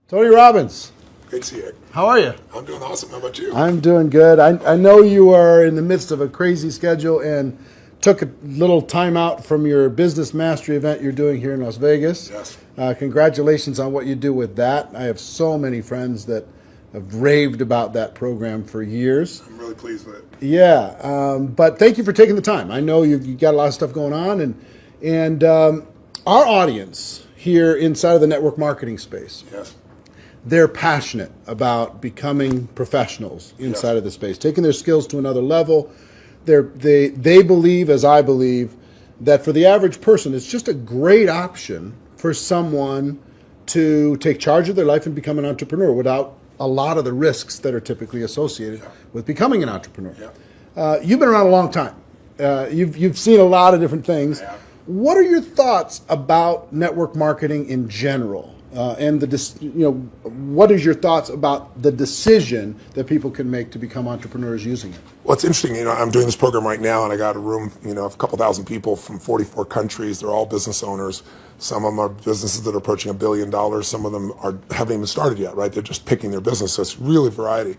Tony Robbins, Great to see you. how are you? I'm doing awesome. How about you? I'm doing good. I know you are in the midst of a crazy schedule and took a little time out from your business mastery event you're doing here in Las Vegas. Yes. Congratulations on what you do with that. I have so many friends that have raved about that program for years. I'm really pleased with it. Yeah, but thank you for taking the time. I know you got a lot of stuff going on, and our audience here inside of the network marketing space, Yes. they're passionate about becoming professionals inside Yes. of the space, taking their skills to another level. They believe, as I believe, that for the average person, it's just a great option for someone to take charge of their life and become an entrepreneur without a lot of the risks that are typically associated with becoming an entrepreneur. Yeah. You've been around a long time. You've seen a lot of different things. I have. What are your thoughts about network marketing in general? And what is your thoughts about the decision that people can make to become entrepreneurs using it? Well, it's interesting. I'm doing this program right now, and I got a room, of a couple thousand people from 44 countries. They're all business owners. Some of them are businesses that are approaching $1 billion. Some of them haven't even started yet, right? They're just picking their business. So it's really variety.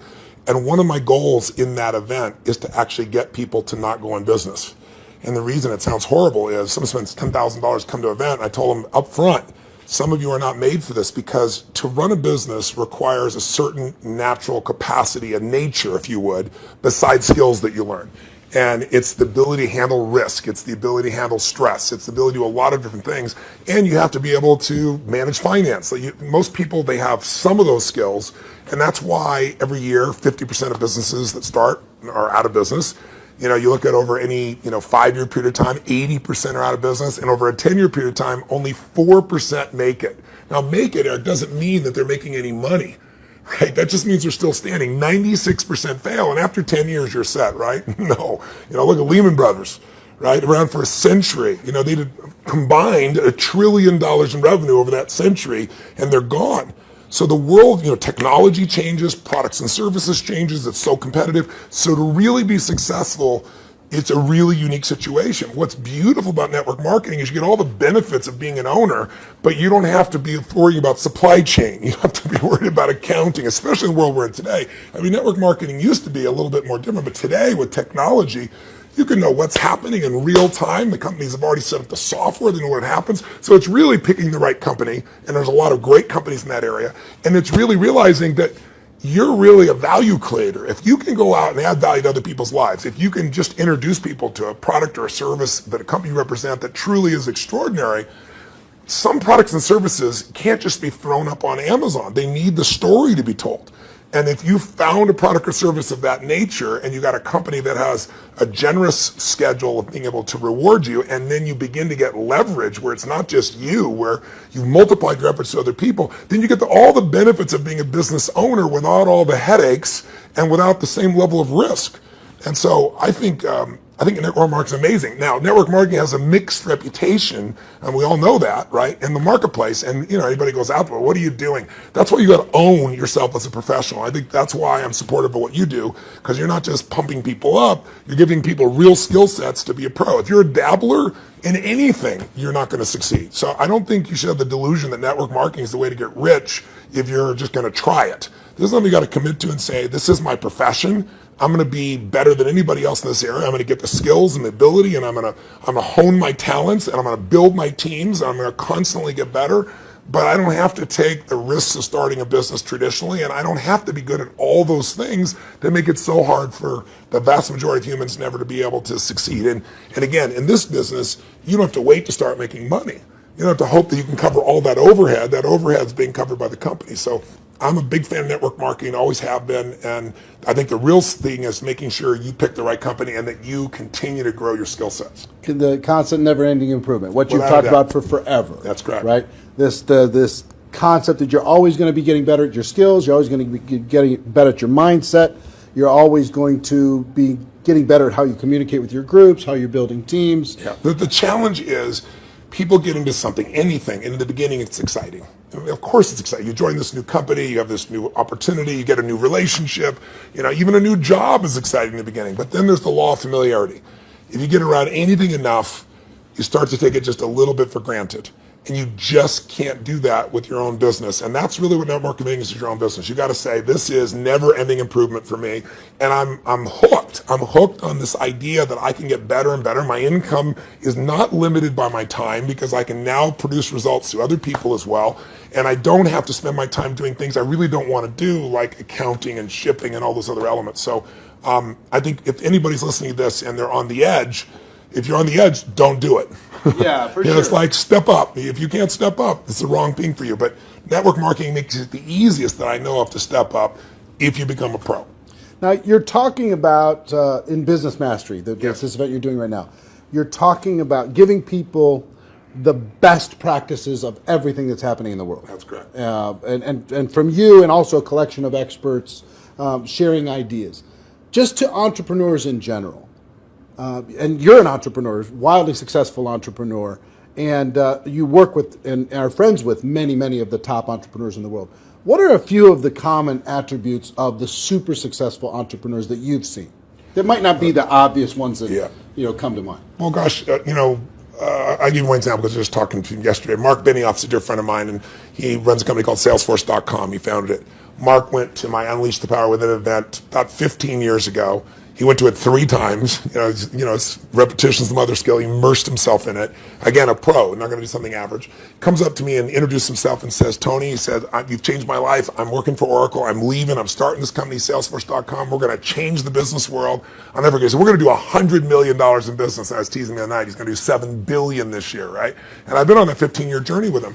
And one of my goals in that event is to actually get people to not go in business. And the reason it sounds horrible is someone spends $10,000 come to an event. I told them up front, some of you are not made for this because to run a business requires a certain natural capacity, a nature, if you would, besides skills that you learn. And it's the ability to handle risk. It's the ability to handle stress. It's the ability to do a lot of different things. And you have to be able to manage finance. Most people, they have some of those skills. And that's why every year, 50% of businesses that start are out of business. You look at over any 5-year period of time, 80% are out of business, and over a 10-year period of time, only 4% make it. Now, make it, Eric, doesn't mean that they're making any money, right? That just means they're still standing. 96% fail, and after 10 years, you're set, right? No. Look at Lehman Brothers, right? Around for a century. They did combined $1 trillion in revenue over that century, and they're gone. So the world, technology changes, products and services changes, it's so competitive. So to really be successful, it's a really unique situation. What's beautiful about network marketing is you get all the benefits of being an owner, but you don't have to be worried about supply chain. You don't have to be worried about accounting, especially in the world we're in today. Network marketing used to be a little bit more different, but today with technology, you can know what's happening in real time. The companies have already set up the software. They know what happens. So it's really picking the right company. And there's a lot of great companies in that area. And it's really realizing that you're really a value creator. If you can go out and add value to other people's lives, if you can just introduce people to a product or a service that a company you represent that truly is extraordinary, some products and services can't just be thrown up on Amazon. They need the story to be told. And if you found a product or service of that nature and you got a company that has a generous schedule of being able to reward you, and then you begin to get leverage where it's not just you, where you've multiplied your efforts to other people, then you get all the benefits of being a business owner without all the headaches and without the same level of risk. And so I think network marketing is amazing. Now, network marketing has a mixed reputation, and we all know that, right, in the marketplace. And, anybody goes out, well, what are you doing? That's why you got to own yourself as a professional. I think that's why I'm supportive of what you do, because you're not just pumping people up, you're giving people real skill sets to be a pro. If you're a dabbler in anything, you're not going to succeed. So I don't think you should have the delusion that network marketing is the way to get rich if you're just going to try it. This is something you got to commit to and say, this is my profession. I'm going to be better than anybody else in this area. I'm going to get the skills and the ability, and I'm going to hone my talents, and I'm going to build my teams, and I'm going to constantly get better. But I don't have to take the risks of starting a business traditionally, and I don't have to be good at all those things that make it so hard for the vast majority of humans never to be able to succeed. And again, in this business, you don't have to wait to start making money. You don't have to hope that you can cover all that overhead. That overhead is being covered by the company. So I'm a big fan of network marketing, always have been, and I think the real thing is making sure you pick the right company and that you continue to grow your skill sets. The constant, never-ending improvement, what you've Without talked a doubt. about for forever. That's correct. Right? This concept that you're always going to be getting better at your skills, you're always going to be getting better at your mindset, you're always going to be getting better at how you communicate with your groups, how you're building teams. Yeah. The challenge is people get into something, anything, and in the beginning it's exciting. Of course it's exciting. You join this new company, you have this new opportunity, you get a new relationship, even a new job is exciting in the beginning. But then there's the law of familiarity. If you get around anything enough, you start to take it just a little bit for granted. And you just can't do that with your own business. And that's really what network marketing is your own business. You got to say, this is never ending improvement for me. And I'm hooked. I'm hooked on this idea that I can get better and better. My income is not limited by my time because I can now produce results to other people as well. And I don't have to spend my time doing things I really don't want to do, like accounting and shipping and all those other elements. So I think if anybody's listening to this and they're on the edge, if you're on the edge, don't do it. Yeah, for sure. It's like step up. If you can't step up, it's the wrong thing for you. But network marketing makes it the easiest that I know of to step up if you become a pro. Now, you're talking about in Business Mastery, this event you're doing right now, you're talking about giving people the best practices of everything that's happening in the world. That's correct. And from you and also a collection of experts sharing ideas. Just to entrepreneurs in general. And you're an entrepreneur, wildly successful entrepreneur, and you work with and are friends with many, many of the top entrepreneurs in the world. What are a few of the common attributes of the super successful entrepreneurs that you've seen? That might not be the obvious ones that come to mind. Well, gosh, I'll give you one example because I was just talking to him yesterday. Mark Benioff's a dear friend of mine, and he runs a company called Salesforce.com. He founded it. Mark went to my Unleash the Power Within event about 15 years ago. He went to it 3 times. It's repetition's the mother skill. He immersed himself in it. Again, a pro, not going to do something average. Comes up to me and introduces himself and says, Tony, he said, you've changed my life. I'm working for Oracle. I'm leaving. I'm starting this company, Salesforce.com. We're going to change the business world. I'll never forget. So we're going to do $100 million in business. I was teasing the other night. He's going to do $7 billion this year, right? And I've been on that 15-year journey with him.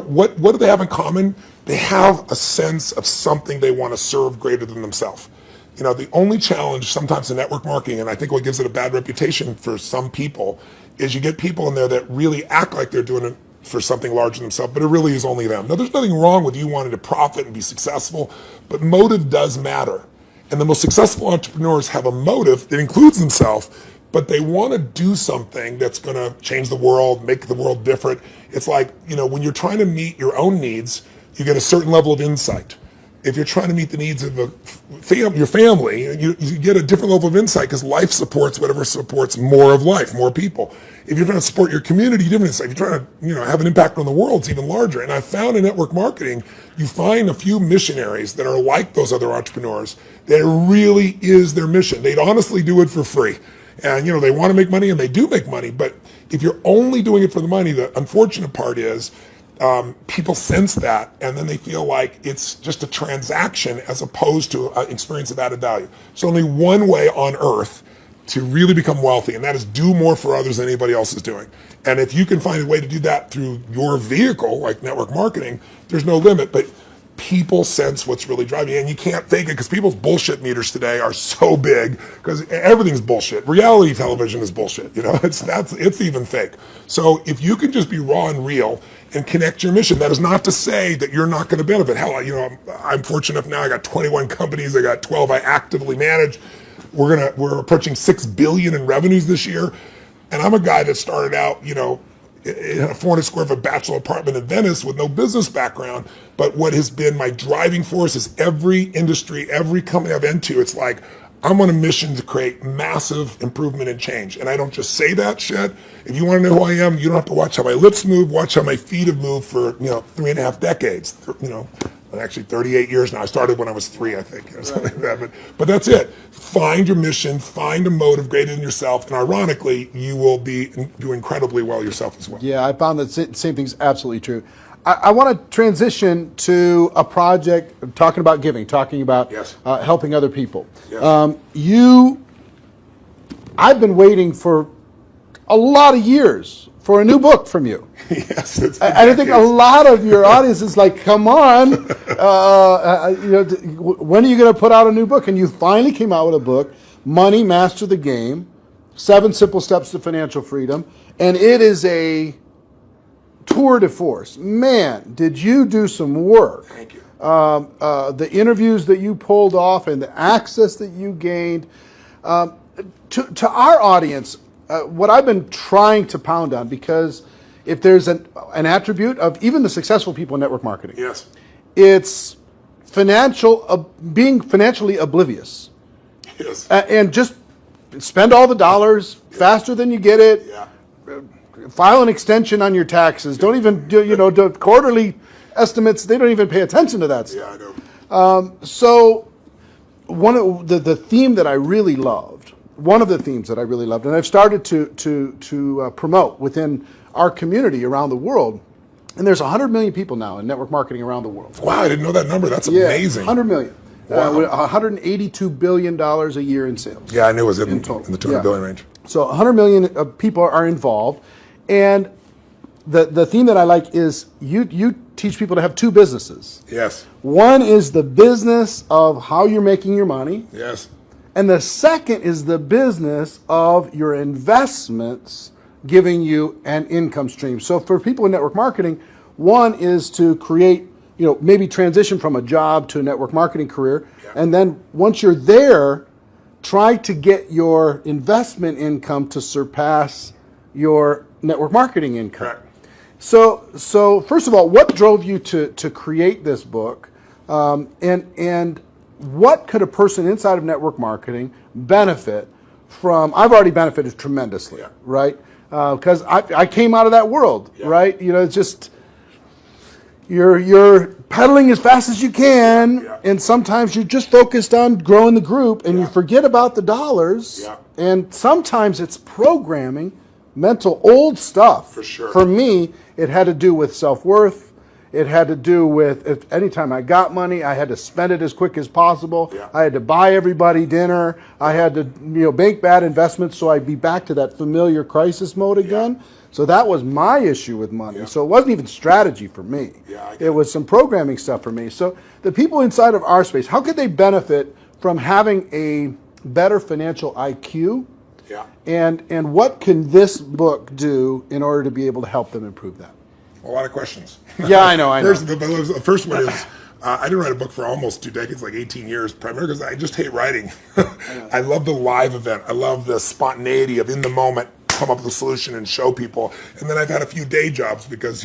What do they have in common? They have a sense of something they want to serve greater than themselves. The only challenge sometimes in network marketing, and I think what gives it a bad reputation for some people, is you get people in there that really act like they're doing it for something larger than themselves, but it really is only them. Now, there's nothing wrong with you wanting to profit and be successful, but motive does matter. And the most successful entrepreneurs have a motive that includes themselves, but they want to do something that's going to change the world, make the world different. It's like, when you're trying to meet your own needs, you get a certain level of insight. If you're trying to meet the needs of your family, you get a different level of insight because life supports whatever supports more of life, more people. If you're trying to support your community, different insight. If you're trying to have an impact on the world, it's even larger. And I found in network marketing, you find a few missionaries that are like those other entrepreneurs that it really is their mission. They'd honestly do it for free. And, they want to make money and they do make money. But if you're only doing it for the money, the unfortunate part is people sense that, and then they feel like it's just a transaction as opposed to an experience of added value. There's only one way on earth to really become wealthy, and that is do more for others than anybody else is doing. And if you can find a way to do that through your vehicle, like network marketing, there's no limit. But people sense what's really driving you, and you can't fake it because people's bullshit meters today are so big because everything's bullshit. Reality television is bullshit. It's even fake. So if you can just be raw and real and connect your mission, that is not to say that you're not going to benefit. Hell, I'm fortunate enough now. I got 21 companies. I got 12 I actively manage. We're approaching $6 billion in revenues this year, and I'm a guy that started out, in a 400 square foot bachelor apartment in Venice with no business background. But what has been my driving force is every industry, every company I've been to, it's like, I'm on a mission to create massive improvement and change. And I don't just say that shit. If you want to know who I am, you don't have to watch how my lips move, watch how my feet have moved for, 3.5 decades, actually 38 years now. I started when I was 3, I think, or something like that. But that's it. Find your mission, find a motive greater than yourself, and ironically, you will do incredibly well yourself as well. Yeah, I found that same thing's absolutely true. I want to transition to a project talking about giving, talking about helping other people. Yes. I've been waiting for a lot of years for a new book from you. Yes, I think a lot of your audience is like, come on, when are you going to put out a new book? And you finally came out with a book, Money, Master the Game, 7 Simple Steps to Financial Freedom, and it is a tour de force. Man, did you do some work. Thank you. The interviews that you pulled off and the access that you gained. To our audience, what I've been trying to pound on, because if there's an attribute of even the successful people in network marketing, yes, it's being financially oblivious. Yes. And just spend all the dollars faster than you get it. Yeah. file an extension on your taxes. Don't even do, do quarterly estimates. They don't even pay attention to that stuff. Yeah, I know. So one of the theme that I really loved, one of the themes that I really loved, and I've started to promote within our community around the world, and there's 100 million people now in network marketing around the world. Wow, I didn't know that number. That's amazing. 100 million. Wow. $182 billion a year in sales. Yeah, I knew it was in the total. 200 billion range. So 100 million people are involved, and the theme that I like is you teach people to have two businesses. Yes. One is the business of how you're making your money. Yes. And the second is the business of your investments giving you an income stream. So for people in network marketing, one is to create, maybe transition from a job to a network marketing career. Yeah. And then once you're there, try to get your investment income to surpass your network marketing income. Correct. So first of all, what drove you to create this book? And what could a person inside of network marketing benefit from? I've already benefited tremendously, Yeah. right? Because I came out of that world, Yeah. right? It's just you're pedaling as fast as you can, Yeah. and sometimes you're just focused on growing the group, and you forget about the dollars. Yeah. And sometimes it's programming, mental old stuff. For sure. For me, it had to do with self-worth. It had to do with anytime I got money, I had to spend it as quick as possible. Yeah. I had to buy everybody dinner. I had to make bad investments so I'd be back to that familiar crisis mode again. Yeah. So that was my issue with money. Yeah. So it wasn't even strategy for me. Yeah, I get it was some programming stuff for me. So the people inside of our space, how could they benefit from having a better financial IQ? Yeah. And what can this book do in order to be able to help them improve that? A lot of questions. Yeah, I know. The first one is, I didn't write a book for almost 2 decades, like 18 years, primarily because I just hate writing. I love the live event. I love the spontaneity of in the moment, come up with a solution and show people. And then I've had a few day jobs because,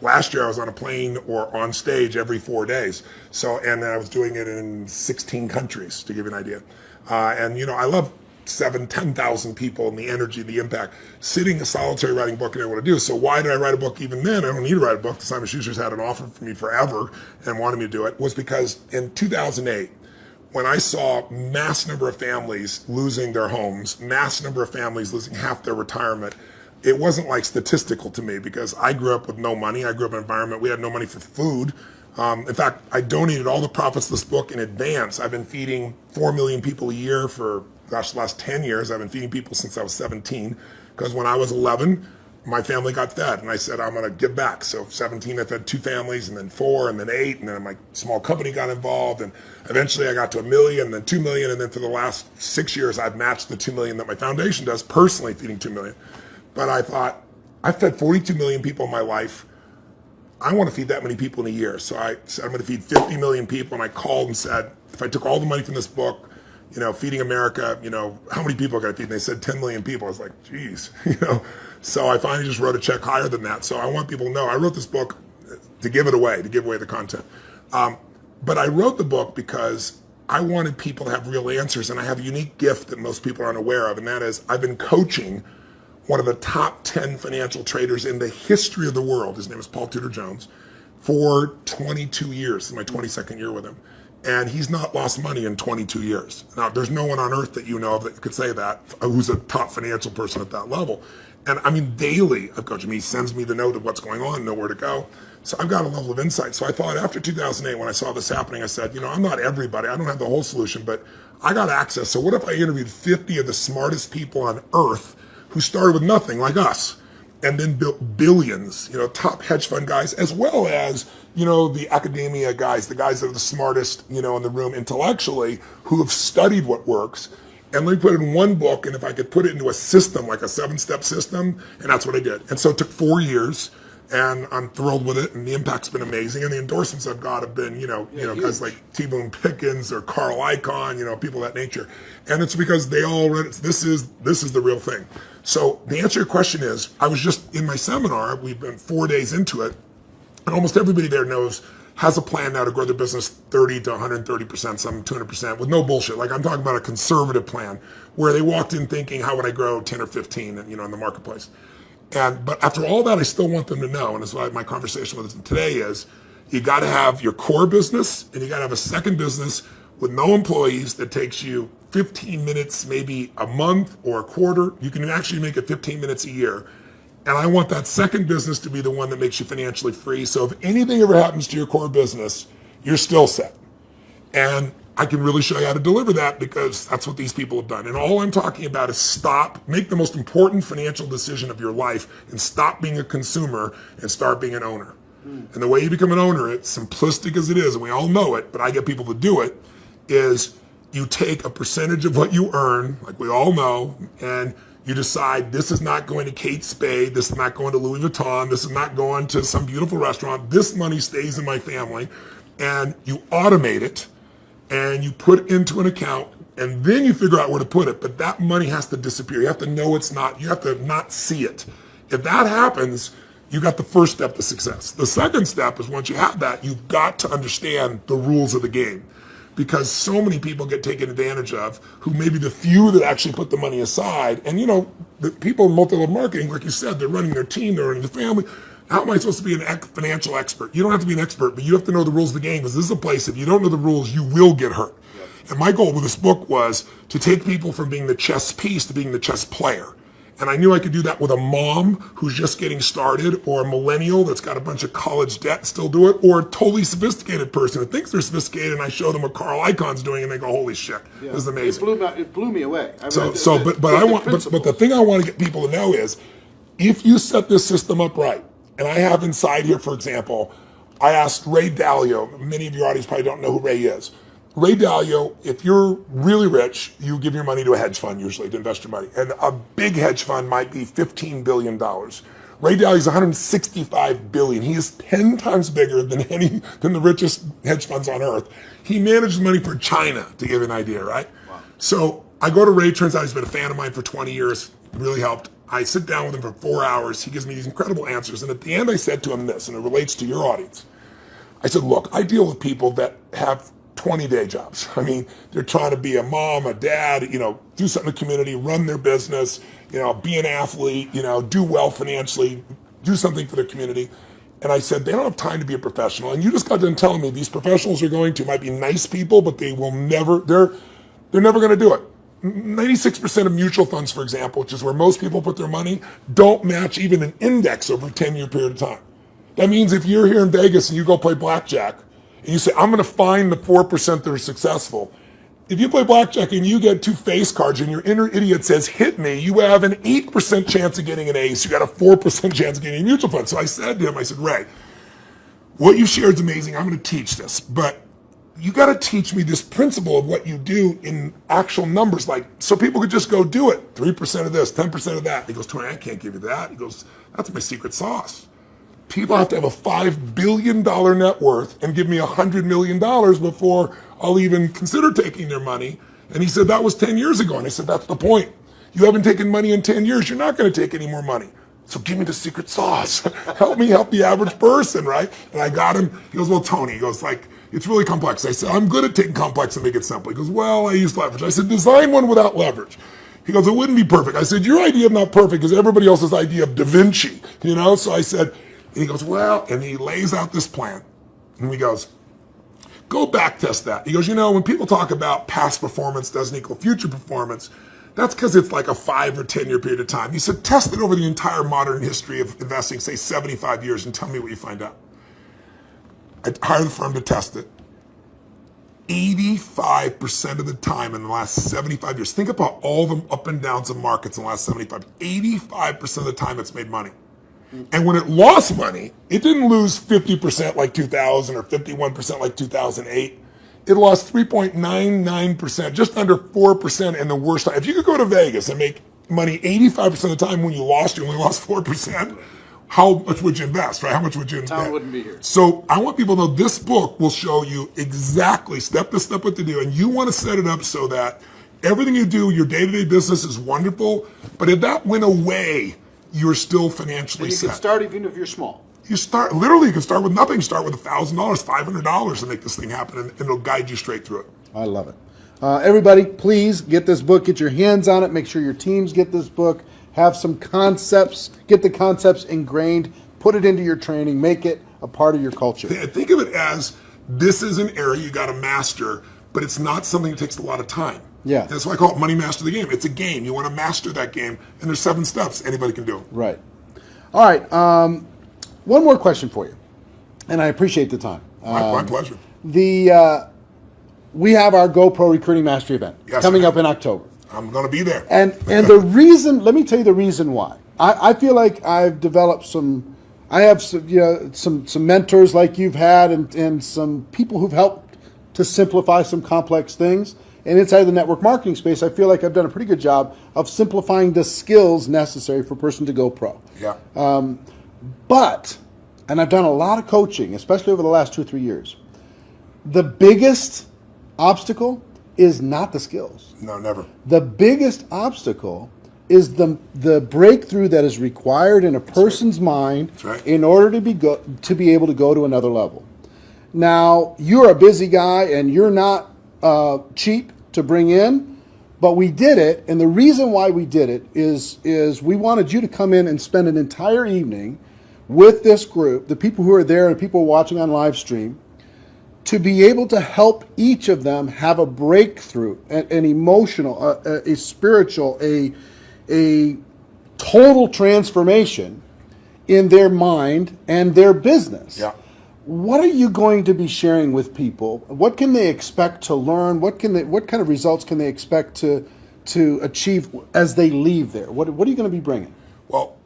last year I was on a plane or on stage every 4 days. And then I was doing it in 16 countries, to give you an idea. I love 10,000 people and the energy, the impact. Sitting a solitary writing book, I didn't want to do. So why did I write a book even then? I don't need to write a book. Simon Schuster's had an offer for me forever and wanted me to do it. Was because in 2008, when I saw mass number of families losing their homes, mass number of families losing half their retirement, it wasn't like statistical to me because I grew up with no money. I grew up in an environment we had no money for food. In fact, I donated all the profits of this book in advance. I've been feeding 4 million people a year for the last 10 years. I've been feeding people since I was 17 because when I was 11, my family got fed and I said, I'm going to give back. So 17, I fed 2 families and then 4 and then 8 and then my small company got involved and eventually I got to 1 million and then 2 million and then for the last 6 years I've matched the 2 million that my foundation does, personally feeding 2 million. But I thought, I fed 42 million people in my life. I want to feed that many people in a year. So I said, I'm going to feed 50 million people. And I called and said, if I took all the money from this book, Feeding America, how many people can I feed? And they said 10 million people. I was like, geez, So I finally just wrote a check higher than that. So I want people to know I wrote this book to give it away, to give away the content. But I wrote the book because I wanted people to have real answers. And I have a unique gift that most people aren't aware of. And that is I've been coaching one of the top 10 financial traders in the history of the world. His name is Paul Tudor Jones for 22 years. This is my 22nd year with him. And he's not lost money in 22 years. Now, there's no one on earth that you know of that could say that, who's a top financial person at that level. And I mean, daily, I've coached him. He sends me the note of what's going on, know where to go. So I've got a level of insight. So I thought after 2008, when I saw this happening, I said, I'm not everybody. I don't have the whole solution, but I got access. So what if I interviewed 50 of the smartest people on earth who started with nothing like us and then built billions, top hedge fund guys, as well as, the academia guys, the guys that are the smartest, in the room intellectually, who have studied what works. And let me put it in one book, and if I could put it into a system, like a 7-step system, and that's what I did. And so it took 4 years, and I'm thrilled with it, and the impact's been amazing, and the endorsements I've got have been, guys like T. Boone Pickens or Carl Icahn, people of that nature. And it's because they all read it. This is the real thing. So the answer to your question is, I was just in my seminar, we've been 4 days into it, and almost everybody there has a plan now to grow their business 30 to 130%, some 200%, with no bullshit. Like I'm talking about a conservative plan where they walked in thinking, how would I grow 10 or 15, in the marketplace? But after all that, I still want them to know, and that's why my conversation with them today is, you got to have your core business, and you got to have a second business with no employees that takes you 15 minutes, maybe a month or a quarter. You can actually make it 15 minutes a year. And I want that second business to be the one that makes you financially free. So if anything ever happens to your core business, you're still set. And I can really show you how to deliver that, because that's what these people have done. And all I'm talking about is make the most important financial decision of your life, and stop being a consumer and start being an owner. And the way you become an owner, it's simplistic as it is, and we all know it, but I get people to do it, is you take a percentage of what you earn, like we all know, and you decide, this is not going to Kate Spade, this is not going to Louis Vuitton, this is not going to some beautiful restaurant, this money stays in my family, and you automate it, and you put it into an account, and then you figure out where to put it. But that money has to disappear. You have to know it's not, you have to not see it. If that happens, you got the first step to success. The second step is, once you have that, you've got to understand the rules of the game. Because so many people get taken advantage of, who may be the few that actually put the money aside. And the people in multi-level marketing, like you said, they're running their team, they're running the family. How am I supposed to be a financial expert? You don't have to be an expert, but you have to know the rules of the game, because this is a place, if you don't know the rules, you will get hurt. Yep. And my goal with this book was to take people from being the chess piece to being the chess player. And I knew I could do that with a mom who's just getting started, or a millennial that's got a bunch of college debt and still do it, or a totally sophisticated person who thinks they're sophisticated, and I show them what Carl Icahn's doing, and they go, holy shit, this is amazing. It blew me away. But the thing I want to get people to know is, if you set this system up right, and I have inside here, for example, I asked Ray Dalio, many of your audience probably don't know who Ray is. Ray Dalio, if you're really rich, you give your money to a hedge fund usually to invest your money. And a big hedge fund might be $15 billion. Ray Dalio's $165 billion. He is 10 times bigger than the richest hedge funds on earth. He manages money for China, to give you an idea, right? Wow. So I go to Ray, turns out he's been a fan of mine for 20 years, really helped. I sit down with him for 4 hours. He gives me these incredible answers. And at the end, I said to him this, and it relates to your audience. I said, look, I deal with people that have 20-day jobs. I mean, they're trying to be a mom, a dad, do something in the community, run their business, be an athlete, do well financially, do something for their community. And I said, they don't have time to be a professional. And you just got done telling me these professionals might be nice people, but they're never going to do it. 96% of mutual funds, for example, which is where most people put their money, don't match even an index over a 10-year period of time. That means if you're here in Vegas and you go play blackjack, and you say, I'm going to find the 4% that are successful. If you play blackjack and you get 2 face cards and your inner idiot says, hit me, you have an 8% chance of getting an ace. You got a 4% chance of getting a mutual fund. So I said to him, Ray, what you shared is amazing. I'm going to teach this, but you got to teach me this principle of what you do in actual numbers, so people could just go do it. 3% of this, 10% of that. He goes, Tony, I can't give you that. He goes, that's my secret sauce. People have to have a $5 billion net worth and give me $100 million before I'll even consider taking their money. And he said, that was 10 years ago. And I said, that's the point. You haven't taken money in 10 years. You're not going to take any more money. So give me the secret sauce. Help me help the average person, right? And I got him. He goes, well, Tony, he goes, it's really complex. I said, I'm good at taking complex and make it simple. He goes, well, I use leverage. I said, design one without leverage. He goes, it wouldn't be perfect. I said, your idea is not perfect because everybody else's idea of Da Vinci, So I said, and he goes, well, and he lays out this plan. And he goes, go back test that. He goes, when people talk about past performance doesn't equal future performance, that's because it's like a 5 or 10 year period of time. He said, test it over the entire modern history of investing, say 75 years, and tell me what you find out. I hired the firm to test it. 85% of the time in the last 75 years, think about all the up and downs of markets in the last 85% of the time it's made money. And when it lost money, it didn't lose 50% like 2000 or 51% like 2008. It lost 3.99%, just under 4% in the worst time. If you could go to Vegas and make money 85% of the time, when you only lost 4%, how much would you invest, right? How much would you invest? Tom wouldn't be here. So I want people to know this book will show you exactly step by step what to do. And you want to set it up so that everything you do, your day-to-day business is wonderful. But if that went away, you're still financially set. You can start even if you're small. You can start with nothing. Start with $1,000, $500 to make this thing happen, and it'll guide you straight through it. I love it. Everybody, please get this book. Get your hands on it. Make sure your teams get this book. have some concepts, get the concepts ingrained, put it into your training, make it a part of your culture. Think of it as this is an area you got to master, but it's not something that takes a lot of time. Yeah. That's why I call it money master the game. It's a game. You want to master that game, and there's 7 steps anybody can do. Right. All right. One more question for you, and I appreciate the time. My pleasure. We have our GoPro Recruiting Mastery event coming up in October. I'm going to be there. And the reason, let me tell you the reason why. I feel like I've developed some mentors like you've had and some people who've helped to simplify some complex things. And inside the network marketing space, I feel like I've done a pretty good job of simplifying the skills necessary for a person to go pro. Yeah. And I've done a lot of coaching, especially over the last 2 or 3 years. The biggest obstacle is not the skills. No, never. The biggest obstacle is the breakthrough that is required in a person's mind in order to be able to go to another level. Now, you're a busy guy and you're not cheap to bring in, but we did it, and the reason why we did it is we wanted you to come in and spend an entire evening with this group, the people who are there and people watching on live stream, to be able to help each of them have a breakthrough, an emotional, a spiritual, a total transformation in their mind and their business. Yeah. What are you going to be sharing with people? What can they expect to learn? What kind of results can they expect to achieve as they leave there? What are you going to be bringing? Well,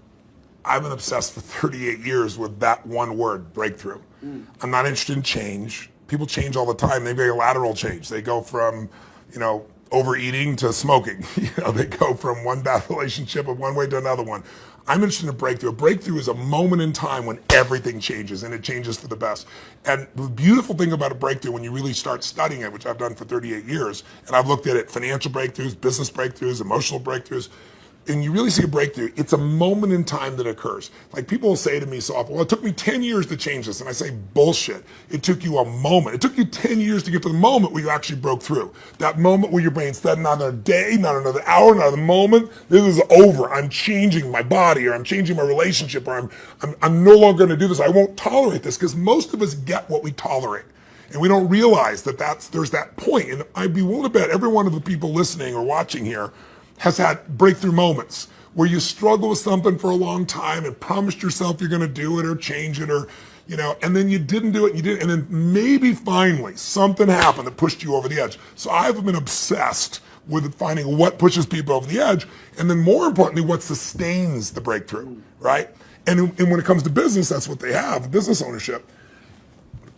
I've been obsessed for 38 years with that one word, breakthrough. I'm not interested in change. People change all the time. They make a lateral change. They go from, overeating to smoking. They go from one bad relationship of one way to another one. I'm interested in a breakthrough. A breakthrough is a moment in time when everything changes, and it changes for the best. And the beautiful thing about a breakthrough, when you really start studying it, which I've done for 38 years, and I've looked at it, financial breakthroughs, business breakthroughs, emotional breakthroughs, and you really see a breakthrough, it's a moment in time that occurs. Like people will say to me so often, well, it took me 10 years to change this. And I say, bullshit. It took you a moment. It took you 10 years to get to the moment where you actually broke through. That moment where your brain said, not another day, not another hour, not another moment. This is over. I'm changing my body, or I'm changing my relationship, or I'm no longer going to do this. I won't tolerate this, because most of us get what we tolerate. And we don't realize that there's that point. And I'd be willing to bet every one of the people listening or watching here has had breakthrough moments where you struggle with something for a long time and promised yourself you're going to do it or change it, or, and then you didn't do it, and then maybe finally something happened that pushed you over the edge. So I've been obsessed with finding what pushes people over the edge, and then more importantly, what sustains the breakthrough, right? And when it comes to business, that's what they have, business ownership.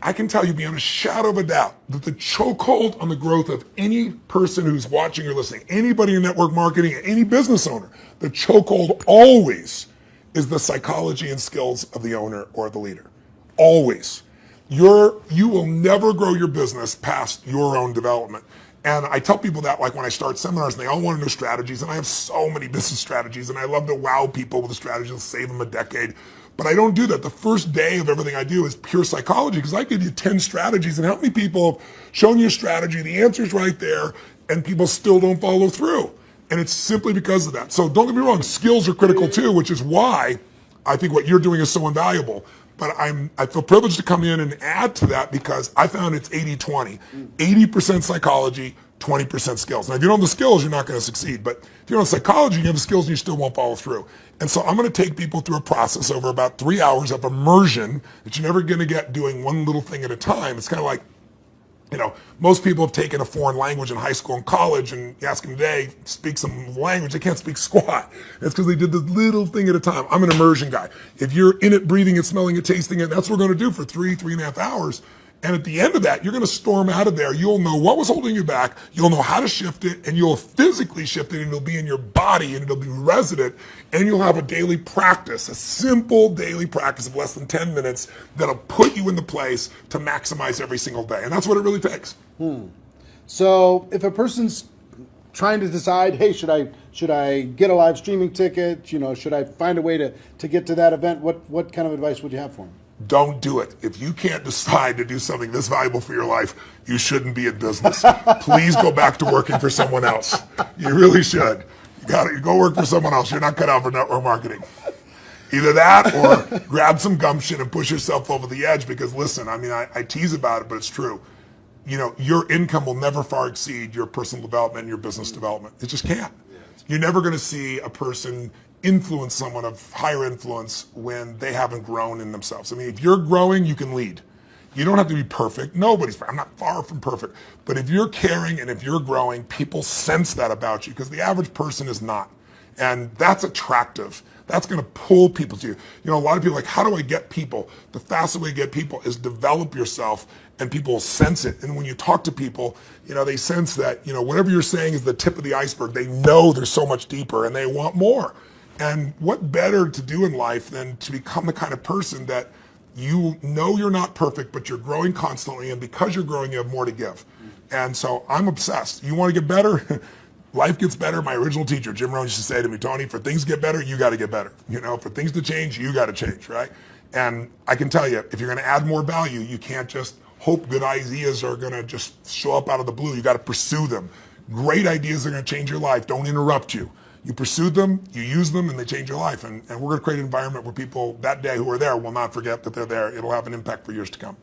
I can tell you beyond a shadow of a doubt that the chokehold on the growth of any person who's watching or listening, anybody in network marketing, any business owner, the chokehold always is the psychology and skills of the owner or the leader. Always. You will never grow your business past your own development. And I tell people that, like when I start seminars, and they all want to know strategies, and I have so many business strategies, and I love to wow people with the strategies that save them a decade. But I don't do that. The first day of everything I do is pure psychology, because I give you 10 strategies, and how many people have shown you a strategy, the answer's right there, and people still don't follow through. And it's simply because of that. So don't get me wrong, skills are critical too, which is why I think what you're doing is so invaluable. But I feel privileged to come in and add to that, because I found it's 80-20. 80% psychology, 20% skills. Now, if you don't have the skills, you're not going to succeed. But if you don't have psychology, you have the skills, and you still won't follow through. And so I'm going to take people through a process over about 3 hours of immersion that you're never going to get doing one little thing at a time. It's kind of like, most people have taken a foreign language in high school and college, and you ask them today, speak some language, they can't speak squat. That's because they did the little thing at a time. I'm an immersion guy. If you're in it, breathing it, smelling it, tasting it, that's what we're going to do for 3.5 hours. And at the end of that, you're going to storm out of there. You'll know what was holding you back. You'll know how to shift it, and you'll physically shift it, and it'll be in your body, and it'll be resident, and you'll have a daily practice, a simple daily practice of less than 10 minutes that'll put you in the place to maximize every single day. And that's what it really takes. So if a person's trying to decide, hey, should I get a live streaming ticket? Should I find a way to get to that event? What kind of advice would you have for them? Don't do it. If you can't decide to do something this valuable for your life, you shouldn't be in business. Please go back to working for someone else. You really should. You go work for someone else. You're not cut out for network marketing. Either that or grab some gumption and push yourself over the edge, because listen, I mean, I tease about it, but it's true. You know, your income will never far exceed your personal development and your business development. It just can't. You're never going to see a person influence someone of higher influence when they haven't grown in themselves. I mean, if you're growing, you can lead. You don't have to be perfect. Nobody's, I'm not far from perfect. But if you're caring and if you're growing, people sense that about you, because the average person is not. And that's attractive. That's going to pull people to you. You know, a lot of people are like, how do I get people? The fastest way to get people is develop yourself, and people will sense it. And when you talk to people, you know, they sense that, you know, whatever you're saying is the tip of the iceberg. They know there's so much deeper and they want more. And what better to do in life than to become the kind of person that you know you're not perfect, but you're growing constantly. And because you're growing, you have more to give. And so I'm obsessed. You want to get better? Life gets better. My original teacher, Jim Rohn, used to say to me, Tony, for things to get better, you got to get better. You know, for things to change, you got to change, right? And I can tell you, if you're going to add more value, you can't just hope good ideas are going to just show up out of the blue. You got to pursue them. Great ideas are going to change your life. Don't interrupt you. You pursue them, you use them, and they change your life. And we're going to create an environment where people that day who are there will not forget that they're there. It'll have an impact for years to come.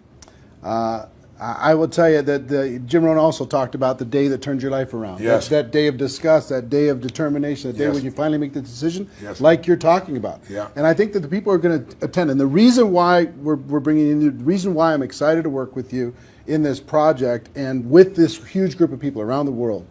I will tell you that Jim Rohn also talked about the day that turns your life around. Yes. That day of disgust, that day of determination, that day Yes. when you finally make the decision, Yes. like you're talking about. Yeah. And I think that the people are going to attend. And the reason why we're bringing in you, the reason why I'm excited to work with you in this project and with this huge group of people around the world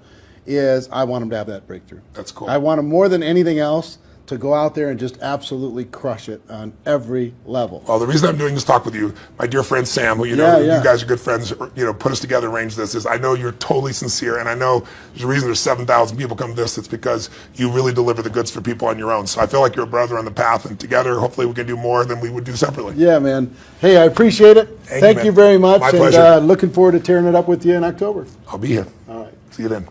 is I want them to have that breakthrough. That's cool. I want them more than anything else to go out there and just absolutely crush it on every level. Well, the reason I'm doing this talk with you, my dear friend Sam, who you know, Yeah. you guys are good friends, you know, put us together, arranged this, is I know you're totally sincere, and I know there's a reason there's 7,000 people come to this. It's because you really deliver the goods for people on your own. So I feel like you're a brother on the path, and together, hopefully, we can do more than we would do separately. Yeah, man. Hey, I appreciate it. Thank you, Thank man. you very much. My and pleasure. looking forward to tearing it up with you in October. I'll be here. All right. See you then.